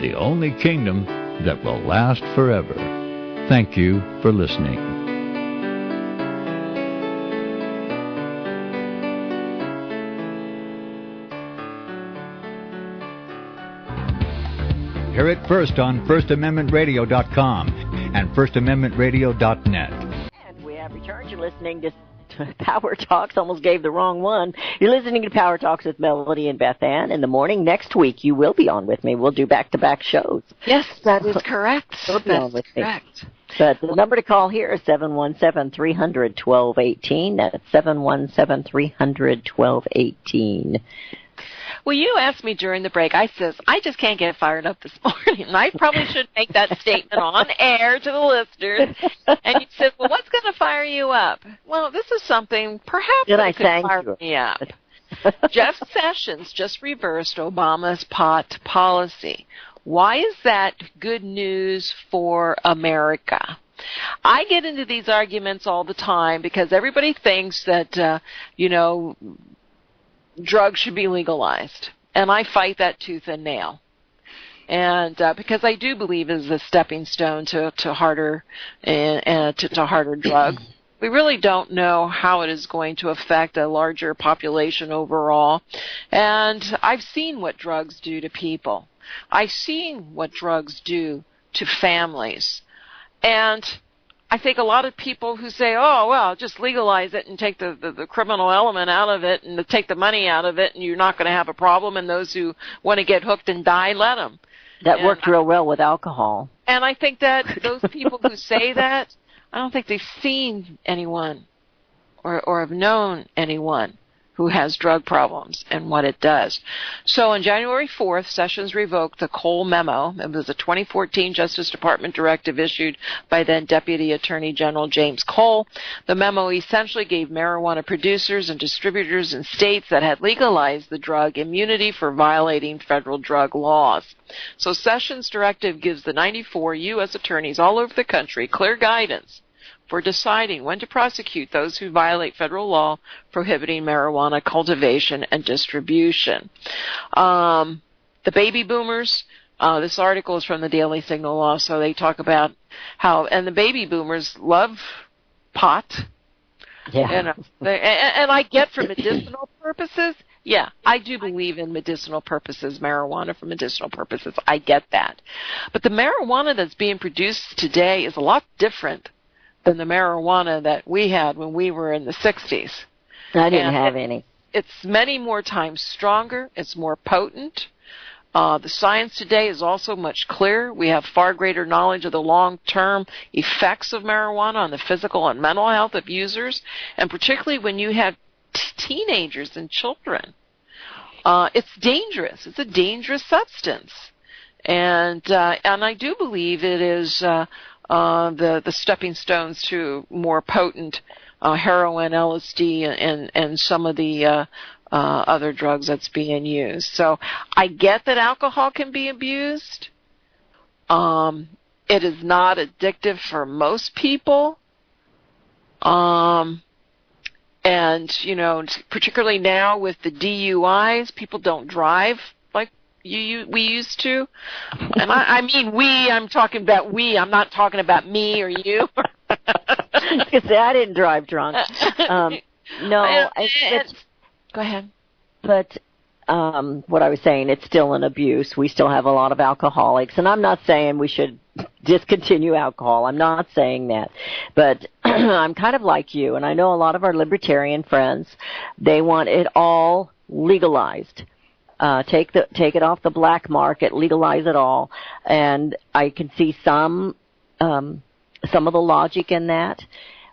the only kingdom that will last forever. Thank you for listening. Hear it first on FirstAmendmentRadio.com and FirstAmendmentRadio.net. And we have returned. You're listening to Power Talks. Almost gave the wrong one. You're listening to Power Talks with Melody and Beth Ann in the morning. Next week, you will be on with me. We'll do back-to-back shows. Yes, that is correct. You'll be on with me. But the number to call here is 717-300-1218. That's 717-300-1218. Well, you asked me during the break. I says, I just can't get fired up this morning. And I probably should make that statement on air to the listeners. And you said, well, what's going to fire you up? Well, this is something perhaps that could fire me up. Jeff Sessions just reversed Obama's pot policy. Why is that good news for America? I get into these arguments all the time because everybody thinks that, drugs should be legalized, and I fight that tooth and nail. And because I do believe it is a stepping stone to harder drugs. We really don't know how it is going to affect a larger population overall. And I've seen what drugs do to people. I've seen what drugs do to families. And I think a lot of people who say, oh, well, just legalize it and take the criminal element out of it and take the money out of it and you're not going to have a problem, and those who want to get hooked and die, let them. That worked real well with alcohol. And I think that those people who say that, I don't think they've seen anyone or have known anyone who has drug problems and what it does. So on January 4th, Sessions revoked the Cole memo. It was a 2014 Justice Department directive issued by then Deputy Attorney General James Cole. The memo essentially gave marijuana producers and distributors in states that had legalized the drug immunity for violating federal drug laws. So Sessions' directive gives the 94 U.S. attorneys all over the country clear guidance for deciding when to prosecute those who violate federal law prohibiting marijuana cultivation and distribution. The baby boomers, this article is from the Daily Signal also. They talk about how, and the baby boomers love pot. Yeah. And I get for medicinal purposes, yeah, I do believe in medicinal purposes, marijuana for medicinal purposes. I get that. But the marijuana that's being produced today is a lot different than the marijuana that we had when we were in the 60s. I didn't have any. It's many more times stronger. It's more potent. The science today is also much clearer. We have far greater knowledge of the long-term effects of marijuana on the physical and mental health of users, and particularly when you have teenagers and children. It's dangerous. It's a dangerous substance. And I do believe it is the stepping stones to more potent heroin, LSD, and some of the other drugs that's being used. So I get that alcohol can be abused. It is not addictive for most people. And, particularly now with the DUIs, people don't drive like we used to. And I mean I'm talking about we. I'm not talking about me or you. I didn't drive drunk. No. Go ahead. But what I was saying, it's still an abuse. We still have a lot of alcoholics. And I'm not saying we should discontinue alcohol. I'm not saying that. But I'm kind of like you, and I know a lot of our libertarian friends, they want it all legalized. Take it off the black market, legalize it all. And I can see some of the logic in that.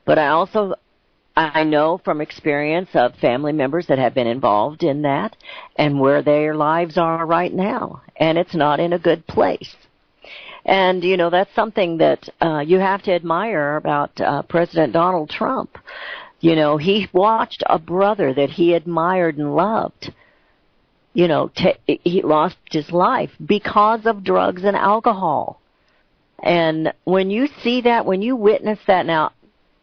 But I I know from experience of family members that have been involved in that and where their lives are right now, and it's not in a good place. And, that's something that you have to admire about President Donald Trump. He watched a brother that he admired and loved, he lost his life because of drugs and alcohol. And when you see that, when you witness that, now,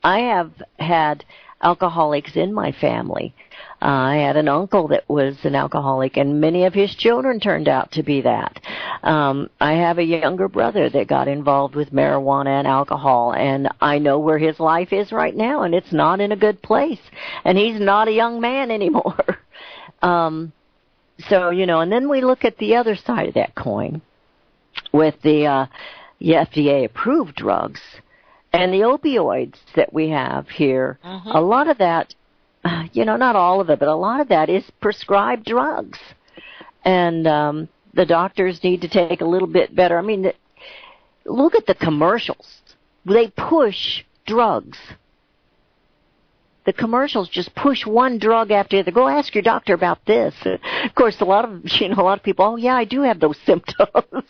I have had alcoholics in my family. I had an uncle that was an alcoholic, and many of his children turned out to be that. I have a younger brother that got involved with marijuana and alcohol, and I know where his life is right now, and it's not in a good place. And he's not a young man anymore. So, and then we look at the other side of that coin with the FDA-approved drugs and the opioids that we have here. Mm-hmm. A lot of that, not all of it, but a lot of that is prescribed drugs. And the doctors need to take a little bit better. I mean, look at the commercials. They push drugs. The commercials just push one drug after the other. Go ask your doctor about this. Of course, a lot of people, oh yeah, I do have those symptoms.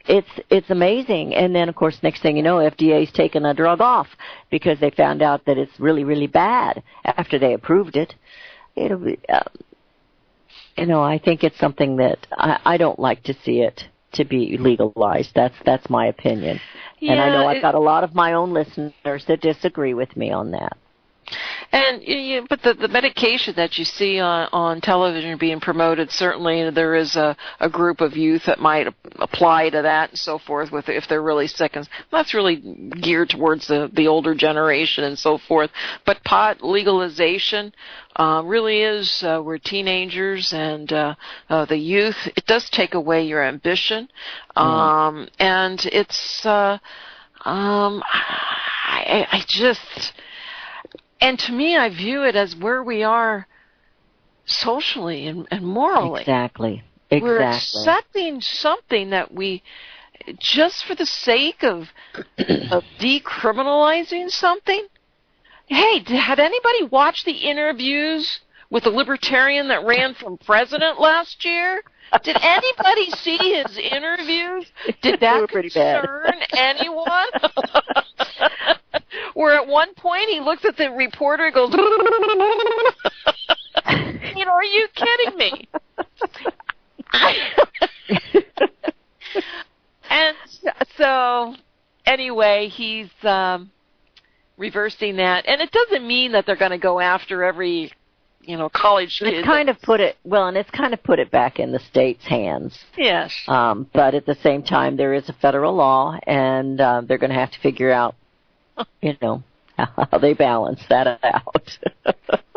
It's amazing. And then, of course, next thing you know, FDA's taken a drug off because they found out that it's really, really bad after they approved it. It'll be, I think it's something that I don't like to see it to be legalized. That's my opinion. Yeah, and I know I've got a lot of my own listeners that disagree with me on that. And but the medication that you see on television being promoted, certainly there is a group of youth that might apply to that and so forth with if they're really sick, and that's really geared towards the older generation and so forth. But pot legalization really is where teenagers and the youth, it does take away your ambition, and it's I just. And to me, I view it as where we are socially and morally. Exactly. We're accepting something that we, just for the sake of decriminalizing something. Hey, had anybody watched the interviews with the libertarian that ran for president last year? Did anybody see his interviews? Did that concern anyone? Where at one point he looks at the reporter and goes, are you kidding me? And so, anyway, he's reversing that. And it doesn't mean that they're going to go after every college kid. It's kind of put it back in the state's hands. Yes. But at the same time, there is a federal law, and they're going to have to figure out, how they balance that out.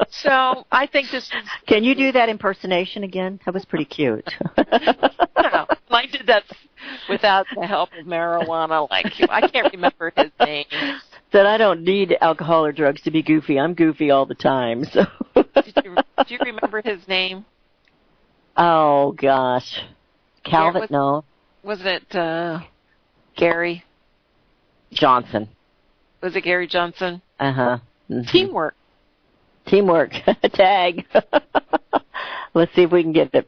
So I think this is. Can you do that impersonation again? That was pretty cute. No, I did that without the help of marijuana. I can't remember his name. That I don't need alcohol or drugs to be goofy. I'm goofy all the time. So. Do you remember his name? Oh gosh, Calvin. No. Wasn't it Gary Johnson? Was it Gary Johnson? Uh-huh. Mm-hmm. Teamwork. Tag. Let's see if we can get it.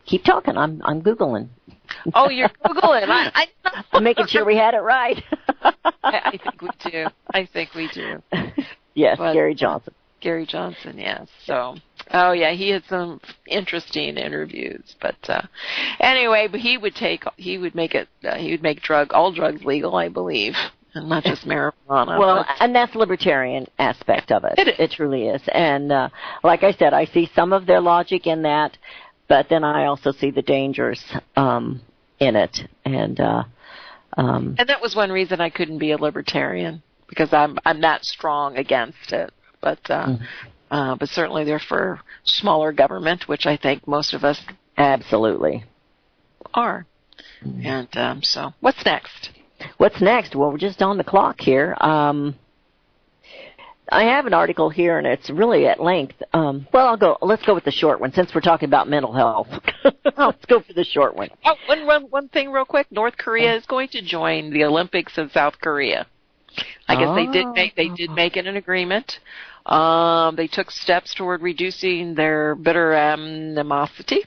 Keep talking. I'm Googling. Oh, you're Googling. I'm making sure we had it right. I think we do. Yes, but Gary Johnson. Gary Johnson, yes. So, oh yeah, he had some interesting interviews. But anyway, but he would make all drugs legal, I believe, and not just marijuana. Well, and that's the libertarian aspect of it. It truly is. And like I said, I see some of their logic in that, but then I also see the dangers in it. And that was one reason I couldn't be a libertarian, because I'm not strong against it. But but certainly they're for smaller government, which I think most of us absolutely are. And so, what's next? What's next? Well, we're just on the clock here. I have an article here, and it's really at length. Let's go with the short one, since we're talking about mental health. Let's go for the short one. Oh, one thing real quick. North Korea is going to join the Olympics in South Korea. I guess they did make an agreement. They took steps toward reducing their bitter animosity.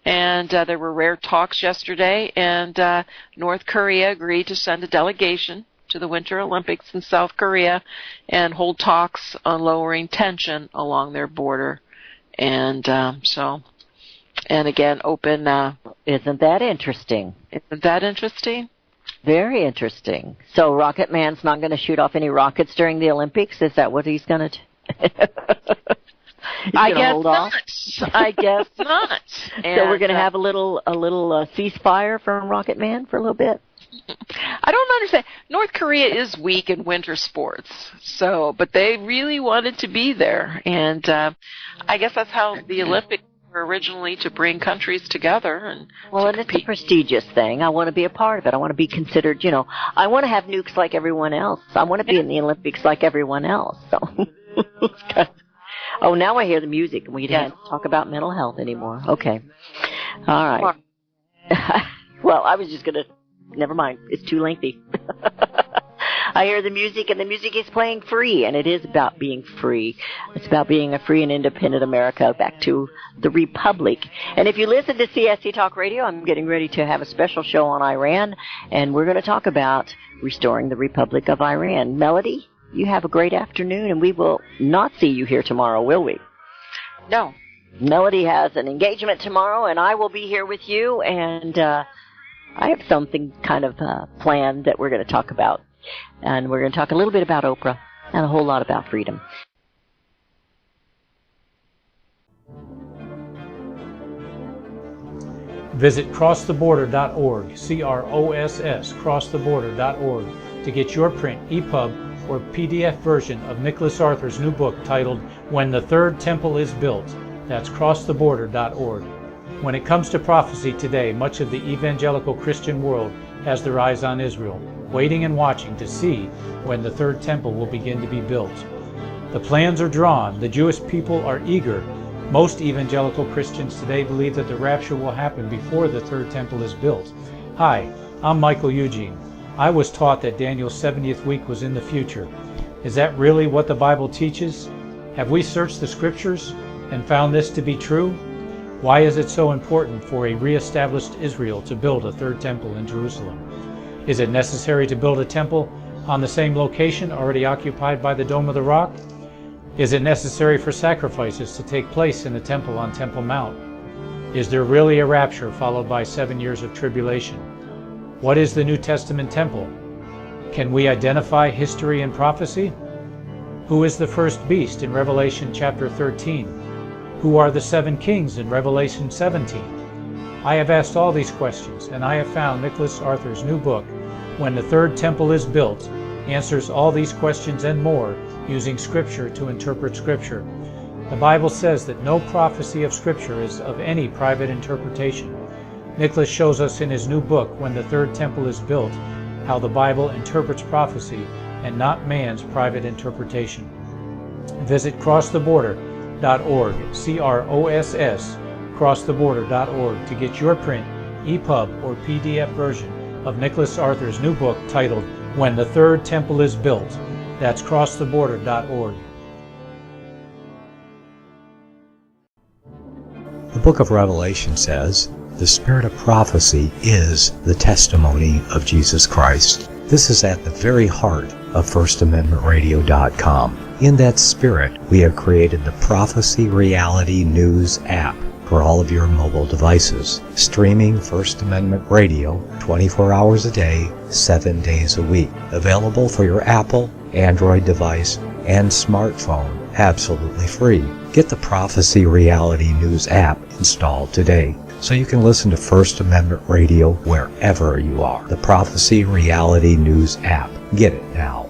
And there were rare talks yesterday, and North Korea agreed to send a delegation to the Winter Olympics in South Korea and hold talks on lowering tension along their border. And and again, open... Isn't that interesting? Isn't that interesting? Very interesting. So Rocket Man's not going to shoot off any rockets during the Olympics? Is that what he's going to do? I guess not. I guess not. And so we're going to have a little ceasefire from Rocket Man for a little bit? I don't understand. North Korea is weak in winter sports, but they really wanted to be there. And I guess that's how the Olympics were originally, to bring countries together. And it's a prestigious thing. I want to be a part of it. I want to be considered, I want to have nukes like everyone else. I want to be in the Olympics like everyone else. So, oh, now I hear the music. We can't talk about mental health anymore. Okay. All right. Well, I was just going to, never mind. It's too lengthy. I hear the music, and the music is playing free, and it is about being free. It's about being a free and independent America, back to the Republic. And if you listen to CSC Talk Radio, I'm getting ready to have a special show on Iran, and we're going to talk about restoring the Republic of Iran. Melody, you have a great afternoon, and we will not see you here tomorrow, will we? No. Melody has an engagement tomorrow, and I will be here with you, and I have something kind of planned that we're going to talk about. And we're going to talk a little bit about Oprah and a whole lot about freedom. Visit crosstheborder.org, CROSS, crosstheborder.org, to get your print, EPUB, or PDF version of Nicholas Arthur's new book titled When the Third Temple is Built. That's crosstheborder.org. When it comes to prophecy today, much of the evangelical Christian world has their eyes on Israel, waiting and watching to see when the third temple will begin to be built. The plans are drawn. The Jewish people are eager. Most evangelical Christians today believe that the rapture will happen before the third temple is built. Hi, I'm Michael Eugene. I was taught that Daniel's 70th week was in the future. Is that really what the Bible teaches? Have we searched the scriptures and found this to be true? Why is it so important for a re-established Israel to build a third temple in Jerusalem? Is it necessary to build a temple on the same location already occupied by the Dome of the Rock? Is it necessary for sacrifices to take place in the temple on Temple Mount? Is there really a rapture followed by 7 years of tribulation? What is the New Testament temple? Can we identify history and prophecy? Who is the first beast in Revelation chapter 13? Who are the 7 kings in Revelation 17? I have asked all these questions, and I have found Nicholas Arthur's new book, When the Third Temple is Built, answers all these questions and more using Scripture to interpret Scripture. The Bible says that no prophecy of Scripture is of any private interpretation. Nicholas shows us in his new book, When the Third Temple is Built, how the Bible interprets prophecy and not man's private interpretation. Visit crosstheborder.org, CROSS, crosstheborder.org, to get your print, EPUB, or PDF version of Nicholas Arthur's new book titled When the Third Temple is Built. That's crosstheborder.org. The book of Revelation says, the spirit of prophecy is the testimony of Jesus Christ. This is at the very heart of FirstAmendmentRadio.com. In that spirit, we have created the Prophecy Reality News app for all of your mobile devices, streaming First Amendment Radio 24 hours a day, 7 days a week. Available for your Apple, Android device, and smartphone, absolutely free. Get the Prophecy Reality News app installed today so you can listen to First Amendment Radio wherever you are. The Prophecy Reality News app. Get it now.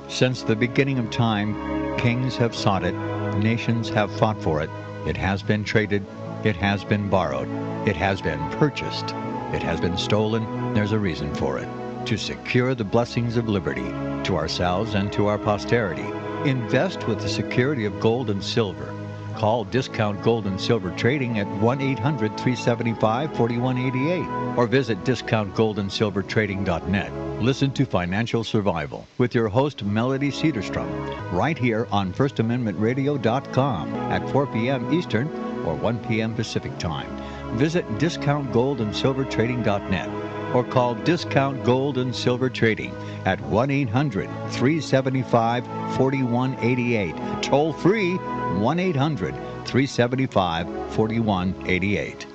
Since the beginning of time, kings have sought it, nations have fought for it. It has been traded, it has been borrowed, it has been purchased, it has been stolen. There's a reason for it. To secure the blessings of liberty to ourselves and to our posterity. Invest with the security of gold and silver. Call Discount Gold and Silver Trading at 1-800-375-4188 or visit discountgoldandsilvertrading.net. Listen to Financial Survival with your host Melody Cedarstrom right here on FirstAmendmentRadio.com at 4 p.m. Eastern or 1 p.m. Pacific Time. Visit discountgoldandsilvertrading.net or call Discount Gold and Silver Trading at 1-800-375-4188. Toll free 1-800-375-4188.